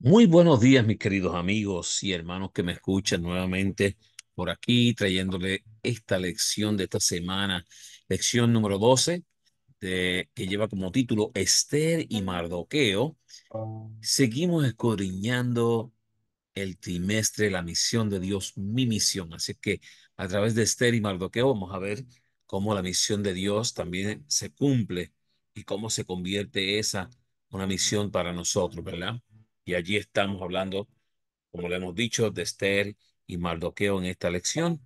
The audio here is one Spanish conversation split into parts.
Muy buenos días, mis queridos amigos y hermanos que me escuchan nuevamente por aquí, trayéndole esta lección de esta semana, lección número 12, que lleva como título Esther y Mardoqueo. Seguimos escudriñando el trimestre, la misión de Dios, mi misión. Así que a través de Esther y Mardoqueo vamos a ver cómo la misión de Dios también se cumple y cómo se convierte esa una misión para nosotros, ¿verdad? Y allí estamos hablando, como le hemos dicho, de Esther y Mardoqueo en esta lección.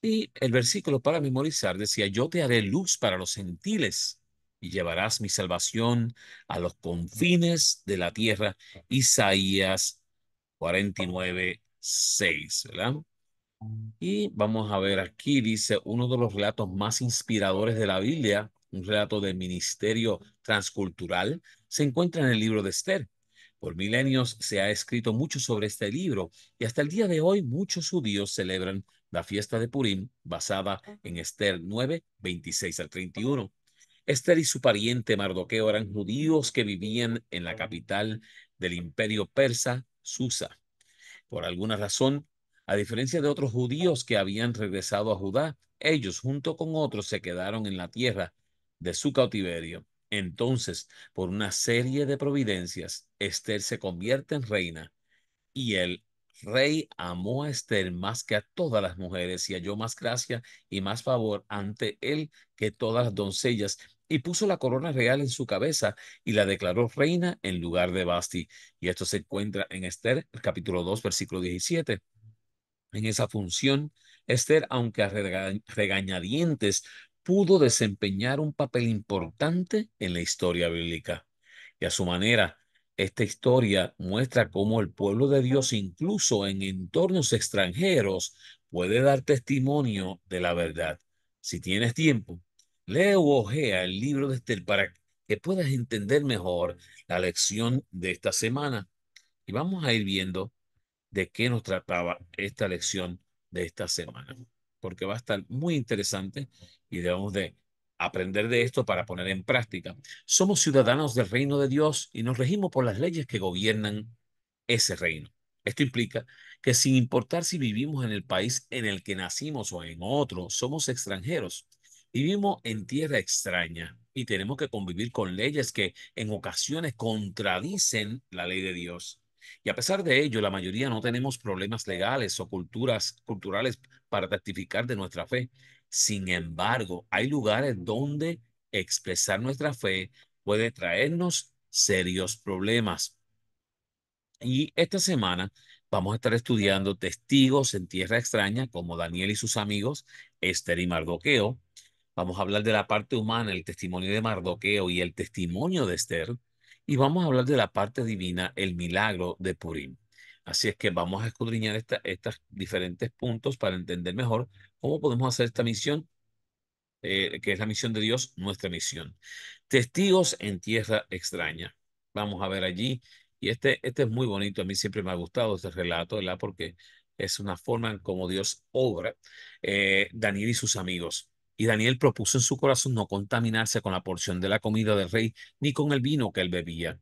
Y el versículo para memorizar decía, yo te haré luz para los gentiles y llevarás mi salvación a los confines de la tierra. Isaías 49:6, ¿verdad? Y vamos a ver aquí, dice uno de los relatos más inspiradores de la Biblia, un relato de ministerio transcultural, se encuentra en el libro de Esther. Por milenios se ha escrito mucho sobre este libro y hasta el día de hoy muchos judíos celebran la fiesta de Purim basada en Esther 9:26 al 31. Esther y su pariente Mardoqueo eran judíos que vivían en la capital del imperio persa, Susa. Por alguna razón, a diferencia de otros judíos que habían regresado a Judá, ellos junto con otros se quedaron en la tierra de su cautiverio. Entonces, por una serie de providencias, Esther se convierte en reina y el rey amó a Esther más que a todas las mujeres y halló más gracia y más favor ante él que todas las doncellas y puso la corona real en su cabeza y la declaró reina en lugar de Basti. Y esto se encuentra en Esther, el capítulo 2 versículo 17. En esa función, Esther, aunque a regañadientes, pudo desempeñar un papel importante en la historia bíblica. Y a su manera, esta historia muestra cómo el pueblo de Dios, incluso en entornos extranjeros, puede dar testimonio de la verdad. Si tienes tiempo, lee o ojea el libro de Esther para que puedas entender mejor la lección de esta semana. Y vamos a ir viendo de qué nos trataba esta lección de esta semana, porque va a estar muy interesante y debemos de aprender de esto para poner en práctica. Somos ciudadanos del reino de Dios y nos regimos por las leyes que gobiernan ese reino. Esto implica que sin importar si vivimos en el país en el que nacimos o en otro, somos extranjeros. Vivimos en tierra extraña y tenemos que convivir con leyes que en ocasiones contradicen la ley de Dios. Y a pesar de ello, la mayoría no tenemos problemas legales o culturales para testificar de nuestra fe. Sin embargo, hay lugares donde expresar nuestra fe puede traernos serios problemas. Y esta semana vamos a estar estudiando testigos en tierra extraña como Daniel y sus amigos, Esther y Mardoqueo. Vamos a hablar de la parte humana, el testimonio de Mardoqueo y el testimonio de Esther. Y vamos a hablar de la parte divina, el milagro de Purim. Así es que vamos a escudriñar estos diferentes puntos para entender mejor cómo podemos hacer esta misión, que es la misión de Dios, nuestra misión. Testigos en tierra extraña. Vamos a ver allí. Y este es muy bonito. A mí siempre me ha gustado este relato, ¿verdad? Porque es una forma en cómo Dios obra. Daniel y sus amigos. Y Daniel propuso en su corazón no contaminarse con la porción de la comida del rey, ni con el vino que él bebía.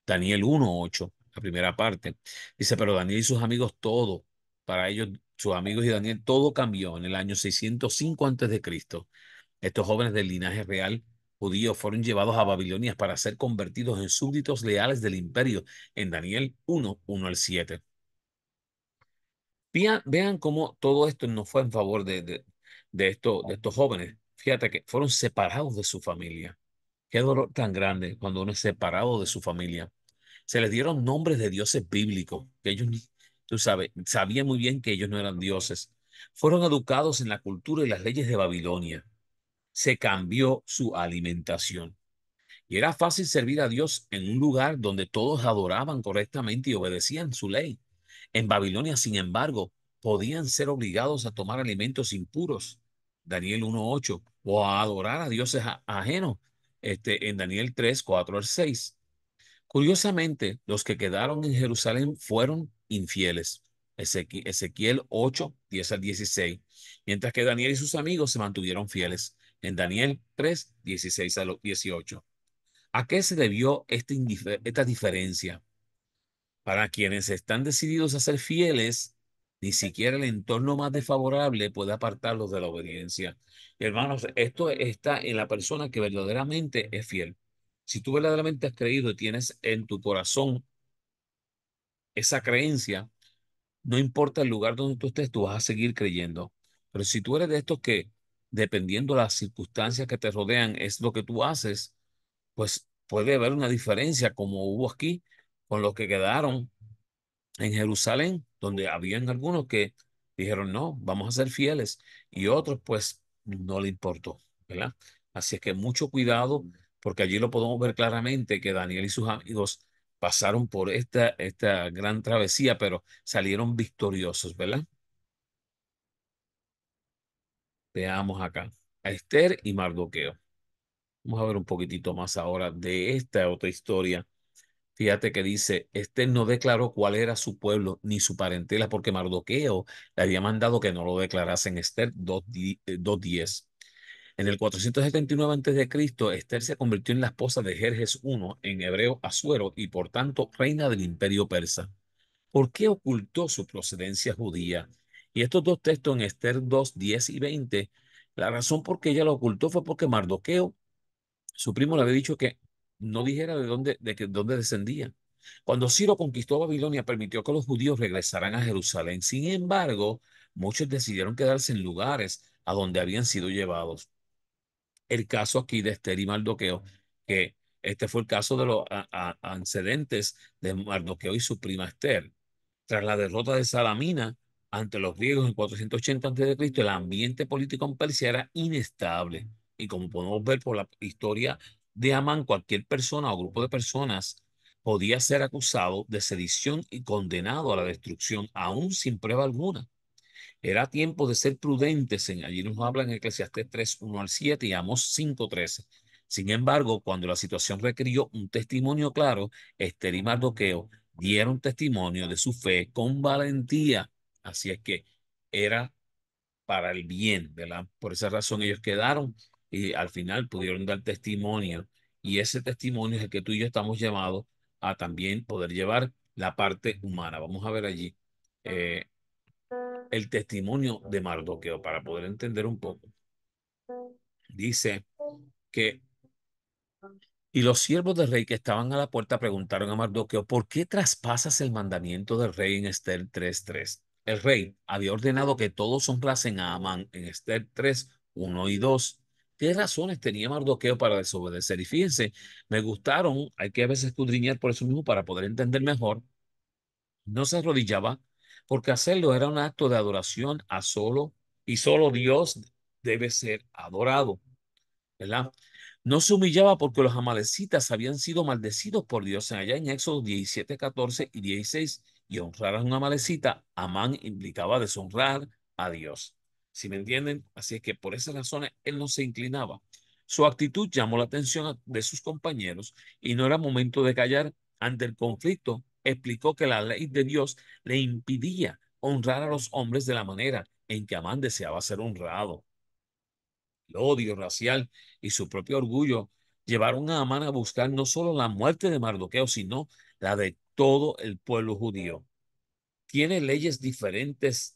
Daniel 1:8, la primera parte. Dice, pero Daniel y sus amigos, todo, para ellos, sus amigos y Daniel, todo cambió en el año 605 antes de Cristo. Estos jóvenes del linaje real judío fueron llevados a Babilonia para ser convertidos en súbditos leales del imperio en Daniel 1:1 al 7. Vean cómo todo esto no fue en favor de estos jóvenes. Fíjate que fueron separados de su familia. Qué dolor tan grande cuando uno es separado de su familia. Se les dieron nombres de dioses bíblicos, que ellos, tú sabes, sabían muy bien que ellos no eran dioses. Fueron educados en la cultura y las leyes de Babilonia. Se cambió su alimentación. Y era fácil servir a Dios en un lugar donde todos adoraban correctamente y obedecían su ley. En Babilonia, sin embargo, podían ser obligados a tomar alimentos impuros, Daniel 1:8, o a adorar a dioses ajenos, en Daniel 3:4 al 6. Curiosamente, los que quedaron en Jerusalén fueron infieles. Ezequiel 8:10 al 16, mientras que Daniel y sus amigos se mantuvieron fieles. En Daniel 3:16 al 18. ¿A qué se debió esta diferencia? Para quienes están decididos a ser fieles, ni siquiera el entorno más desfavorable puede apartarlos de la obediencia. Hermanos, esto está en la persona que verdaderamente es fiel. Si tú verdaderamente has creído y tienes en tu corazón esa creencia, no importa el lugar donde tú estés, tú vas a seguir creyendo. Pero si tú eres de estos que, dependiendo de las circunstancias que te rodean, es lo que tú haces, pues puede haber una diferencia como hubo aquí con los que quedaron en Jerusalén, donde habían algunos que dijeron, no, vamos a ser fieles, y otros pues no le importó, ¿verdad? Así es que mucho cuidado, porque allí lo podemos ver claramente que Daniel y sus amigos pasaron por esta gran travesía, pero salieron victoriosos, ¿verdad? Veamos acá a Esther y Mardoqueo. Vamos a ver un poquitito más ahora de esta otra historia. Fíjate que dice, este no declaró cuál era su pueblo ni su parentela, porque Mardoqueo le había mandado que no lo declarase en Esther 2:10. En el 479 a.C., Esther se convirtió en la esposa de Jerjes I, en hebreo Asuero, y por tanto reina del imperio persa. ¿Por qué ocultó su procedencia judía? Y estos dos textos en Esther 2:10 y 20, la razón por qué ella lo ocultó fue porque Mardoqueo, su primo, le había dicho que no dijera dónde descendía. Cuando Ciro conquistó Babilonia, permitió que los judíos regresaran a Jerusalén. Sin embargo, muchos decidieron quedarse en lugares a donde habían sido llevados. El caso aquí de Esther y Mardoqueo, que este fue el caso de los antecedentes de Mardoqueo y su prima Esther. Tras la derrota de Salamina ante los griegos en 480 a.C., el ambiente político en Persia era inestable. Y como podemos ver por la historia de Amán, cualquier persona o grupo de personas podía ser acusado de sedición y condenado a la destrucción, aún sin prueba alguna. Era tiempo de ser prudentes. Allí nos hablan en Eclesiastés 3:1 al 7 y Amós 5:13. Sin embargo, cuando la situación requirió un testimonio claro, Esther y Mardoqueo dieron testimonio de su fe con valentía. Así es que era para el bien, ¿verdad? Por esa razón ellos quedaron y al final pudieron dar testimonio. Y ese testimonio es el que tú y yo estamos llamados a también poder llevar la parte humana. Vamos a ver allí. eh, el testimonio de Mardoqueo para poder entender un poco. Dice que, y los siervos del rey que estaban a la puerta preguntaron a Mardoqueo, ¿por qué traspasas el mandamiento del rey en Esther 3:3? El rey había ordenado que todos honrasen a Amán en Esther 3:1 y 2. ¿Qué razones tenía Mardoqueo para desobedecer? Y fíjense, me gustaron, hay que a veces escudriñar por eso mismo para poder entender mejor. No se arrodillaba porque hacerlo era un acto de adoración a solo y solo Dios debe ser adorado, ¿verdad? No se humillaba porque los amalecitas habían sido maldecidos por Dios allá en Éxodo 17, 14 y 16, y honrar a un amalecita, Amán implicaba deshonrar a Dios. ¿Sí me entienden? Así es que por esas razones él no se inclinaba. Su actitud llamó la atención de sus compañeros y no era momento de callar. Ante el conflicto, explicó que la ley de Dios le impidía honrar a los hombres de la manera en que Amán deseaba ser honrado. El odio racial y su propio orgullo llevaron a Amán a buscar no solo la muerte de Mardoqueo, sino la de todo el pueblo judío. Tiene leyes diferentes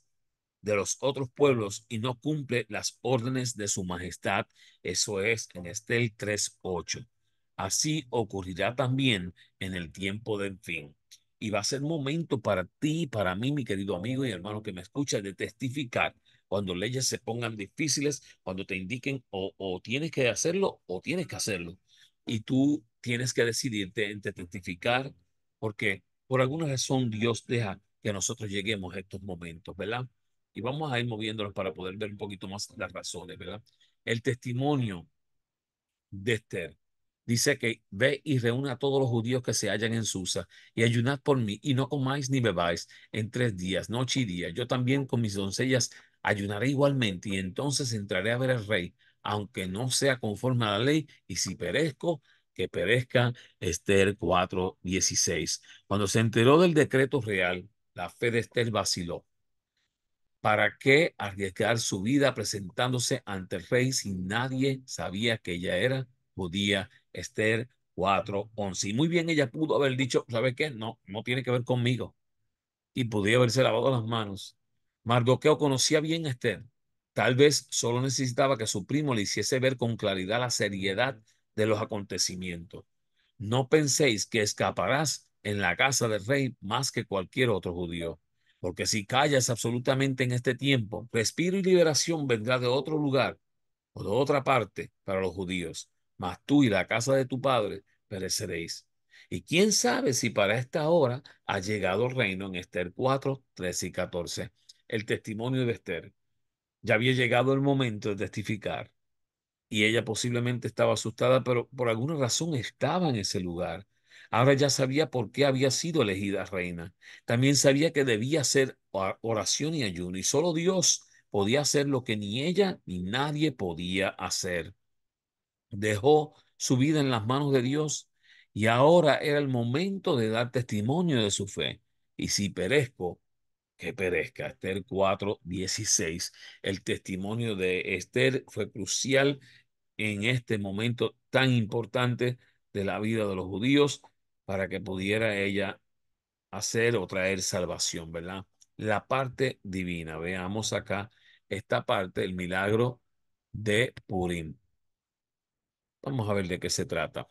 de los otros pueblos y no cumple las órdenes de su majestad. Eso es en Estel 3:8. Así ocurrirá también en el tiempo del fin. Y va a ser momento para ti y para mí, mi querido amigo y hermano que me escucha, de testificar cuando leyes se pongan difíciles, cuando te indiquen o tienes que hacerlo o tienes que hacerlo. Y tú tienes que decidirte entre testificar, porque por alguna razón Dios deja que nosotros lleguemos a estos momentos, ¿verdad? Y vamos a ir moviéndonos para poder ver un poquito más las razones, ¿verdad? El testimonio de Esther dice que ve y reúne a todos los judíos que se hallan en Susa y ayunad por mí y no comáis ni bebáis en 3 días, noche y día. Yo también con mis doncellas ayunaré igualmente y entonces entraré a ver al rey, aunque no sea conforme a la ley, y si perezco, que perezca. Esther 4:16. Cuando se enteró del decreto real, la fe de Esther vaciló. ¿Para qué arriesgar su vida presentándose ante el rey si nadie sabía que ella era judía? Esther 4:11. Y muy bien ella pudo haber dicho, ¿sabe qué? No, no tiene que ver conmigo. Y podía haberse lavado las manos. Mardoqueo conocía bien a Esther. Tal vez solo necesitaba que su primo le hiciese ver con claridad la seriedad de los acontecimientos. No penséis que escaparás en la casa del rey más que cualquier otro judío, porque si callas absolutamente en este tiempo, respiro y liberación vendrá de otro lugar o de otra parte para los judíos, mas tú y la casa de tu padre pereceréis. Y quién sabe si para esta hora ha llegado el reino en Esther 4:13 y 14. El testimonio de Esther. Ya había llegado el momento de testificar y ella posiblemente estaba asustada, pero por alguna razón estaba en ese lugar. Ahora ya sabía por qué había sido elegida reina. También sabía que debía hacer oración y ayuno, y solo Dios podía hacer lo que ni ella ni nadie podía hacer. Dejó su vida en las manos de Dios y ahora era el momento de dar testimonio de su fe. Y si perezco, que perezca. Esther 4:16. El testimonio de Esther fue crucial en este momento tan importante de la vida de los judíos para que pudiera ella hacer o traer salvación, ¿verdad? La parte divina. Veamos acá esta parte, el milagro de Purim. Vamos a ver de qué se trata.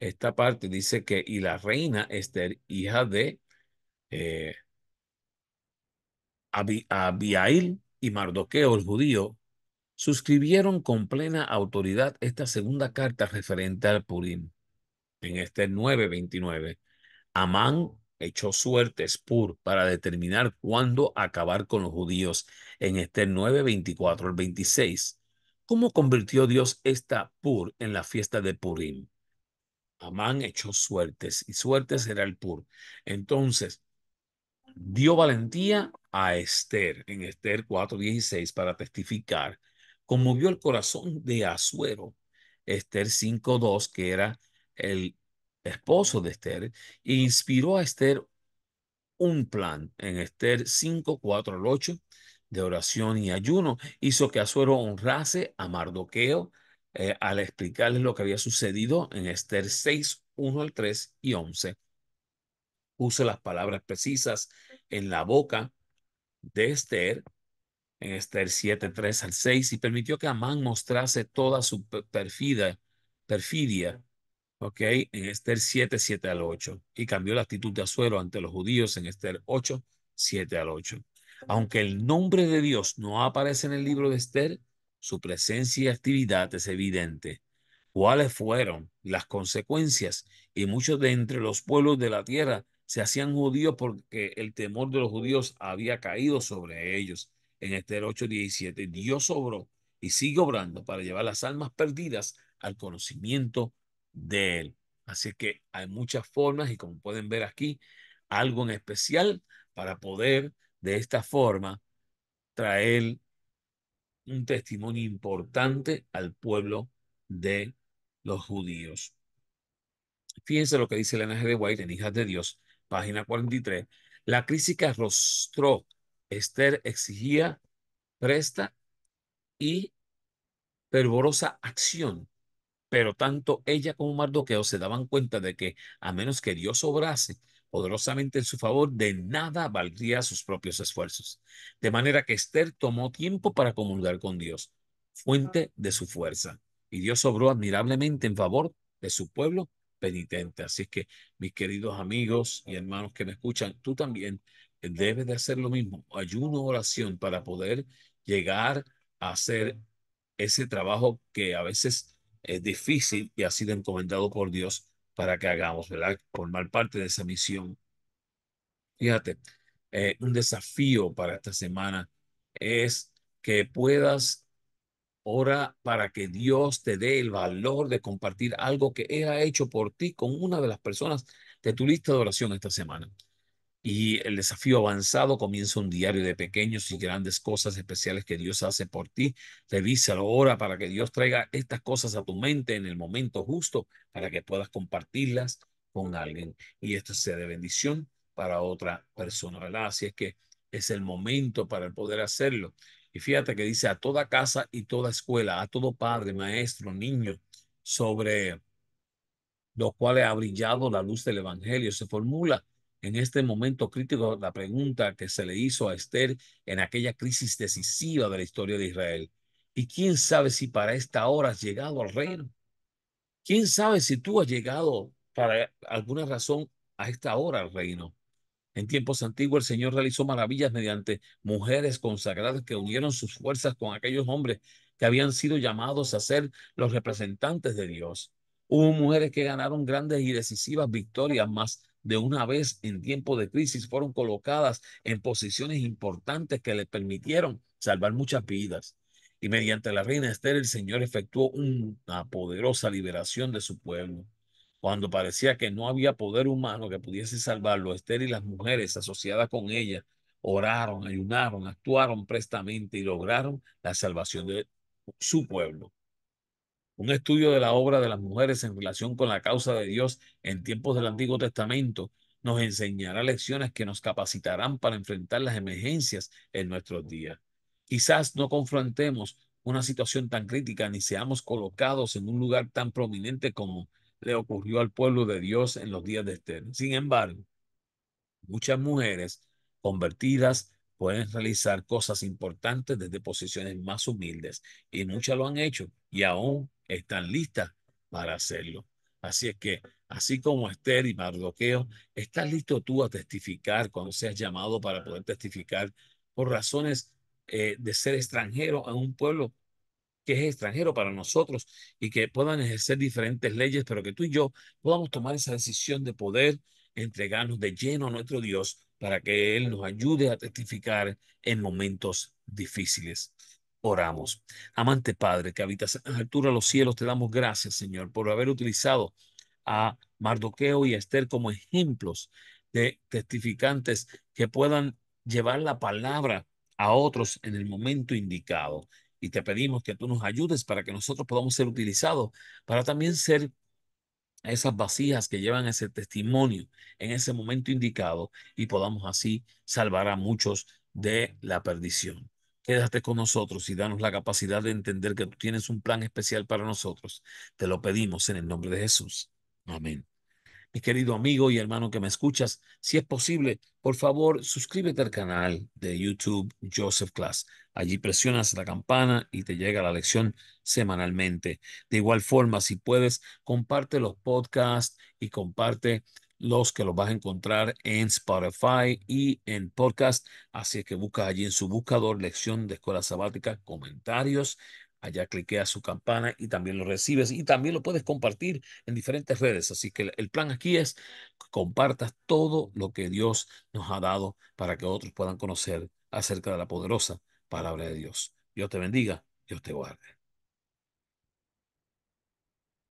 Esta parte dice que, y la reina Esther, hija de eh, Abihail y Mardoqueo, el judío, suscribieron con plena autoridad esta segunda carta referente al Purim. En Esther 9:29, Amán echó suertes para determinar cuándo acabar con los judíos. En Esther 9:24 al 26. ¿Cómo convirtió Dios esta en la fiesta de Purim? Amán echó suertes y suertes era el Entonces, dio valentía a Esther en Esther 4:16 para testificar. Conmovió el corazón de Asuero, Esther 5:2, que era el esposo de Esther, e inspiró a Esther un plan en Esther 5:4 al 8 de oración y ayuno. Hizo que Asuero honrase a Mardoqueo al explicarle lo que había sucedido en Esther 6:1 al 3 y 11. Puso las palabras precisas en la boca de Esther en Esther 7:3 al 6 y permitió que Amán mostrase toda su perfidia, ¿ok? En Esther 7:7 al 8 y cambió la actitud de Asuero ante los judíos en Esther 8:7 al 8. Aunque el nombre de Dios no aparece en el libro de Esther, su presencia y actividad es evidente. ¿Cuáles fueron las consecuencias? Y muchos de entre los pueblos de la tierra se hacían judíos porque el temor de los judíos había caído sobre ellos. En Esther 8:17, Dios obró y sigue obrando para llevar las almas perdidas al conocimiento de Él. Así que hay muchas formas y como pueden ver aquí, algo en especial para poder de esta forma traer un testimonio importante al pueblo de los judíos. Fíjense lo que dice el G. de White en Hijas de Dios, página 43. La crisis que arrostró Esther exigía presta y fervorosa acción. Pero tanto ella como Mardoqueo se daban cuenta de que, a menos que Dios obrase poderosamente en su favor, de nada valdría sus propios esfuerzos. De manera que Esther tomó tiempo para comulgar con Dios, fuente de su fuerza. Y Dios obró admirablemente en favor de su pueblo penitente. Así que, mis queridos amigos y hermanos que me escuchan, tú también debes de hacer lo mismo. Ayuno, oración para poder llegar a hacer ese trabajo que a veces es difícil y ha sido encomendado por Dios para que hagamos, ¿verdad? Formar parte de esa misión. Fíjate, un desafío para esta semana es que puedas orar para que Dios te dé el valor de compartir algo que Él ha hecho por ti con una de las personas de tu lista de oración esta semana. Y el desafío avanzado comienza un diario de pequeños y grandes cosas especiales que Dios hace por ti. Revísalo ahora para que Dios traiga estas cosas a tu mente en el momento justo para que puedas compartirlas con alguien. Y esto sea de bendición para otra persona, ¿verdad? Así es que es el momento para poder hacerlo. Y fíjate que dice a toda casa y toda escuela, a todo padre, maestro, niño, sobre los cuales ha brillado la luz del Evangelio. Se formula en este momento crítico la pregunta que se le hizo a Esther en aquella crisis decisiva de la historia de Israel. ¿Y quién sabe si para esta hora has llegado al reino? ¿Quién sabe si tú has llegado para alguna razón a esta hora al reino? En tiempos antiguos el Señor realizó maravillas mediante mujeres consagradas que unieron sus fuerzas con aquellos hombres que habían sido llamados a ser los representantes de Dios. Hubo mujeres que ganaron grandes y decisivas victorias, más de una vez en tiempos de crisis fueron colocadas en posiciones importantes que le permitieron salvar muchas vidas. Y mediante la reina Esther, el Señor efectuó una poderosa liberación de su pueblo. Cuando parecía que no había poder humano que pudiese salvarlo, Esther y las mujeres asociadas con ella oraron, ayunaron, actuaron prestamente y lograron la salvación de su pueblo. Un estudio de la obra de las mujeres en relación con la causa de Dios en tiempos del Antiguo Testamento nos enseñará lecciones que nos capacitarán para enfrentar las emergencias en nuestros días. Quizás no confrontemos una situación tan crítica ni seamos colocados en un lugar tan prominente como le ocurrió al pueblo de Dios en los días de Esther. Sin embargo, muchas mujeres convertidas pueden realizar cosas importantes desde posiciones más humildes y muchas lo han hecho y aún están listas para hacerlo. Así es que, así como Esther y Mardoqueo, ¿estás listo tú a testificar cuando seas llamado para poder testificar por razones de ser extranjero en un pueblo que es extranjero para nosotros y que puedan ejercer diferentes leyes, pero que tú y yo podamos tomar esa decisión de poder entregarnos de lleno a nuestro Dios para que Él nos ayude a testificar en momentos difíciles? Oramos. Amante Padre, que habitas en la altura de los cielos, te damos gracias, Señor, por haber utilizado a Mardoqueo y a Esther como ejemplos de testificantes que puedan llevar la palabra a otros en el momento indicado. Y te pedimos que tú nos ayudes para que nosotros podamos ser utilizados para también ser esas vasijas que llevan ese testimonio en ese momento indicado y podamos así salvar a muchos de la perdición. Quédate con nosotros y danos la capacidad de entender que tú tienes un plan especial para nosotros. Te lo pedimos en el nombre de Jesús. Amén. Mi querido amigo y hermano que me escuchas, si es posible, por favor, suscríbete al canal de YouTube Joseph Class. Allí presionas la campana y te llega la lección semanalmente. De igual forma, si puedes, comparte los podcasts y comparte los que los vas a encontrar en Spotify y en podcast. Así es que buscas allí en su buscador lección de escuela sabática, comentarios. Allá cliquea su campana y también lo recibes y también lo puedes compartir en diferentes redes. Así que el plan aquí es que compartas todo lo que Dios nos ha dado para que otros puedan conocer acerca de la poderosa palabra de Dios. Dios te bendiga, Dios te guarde.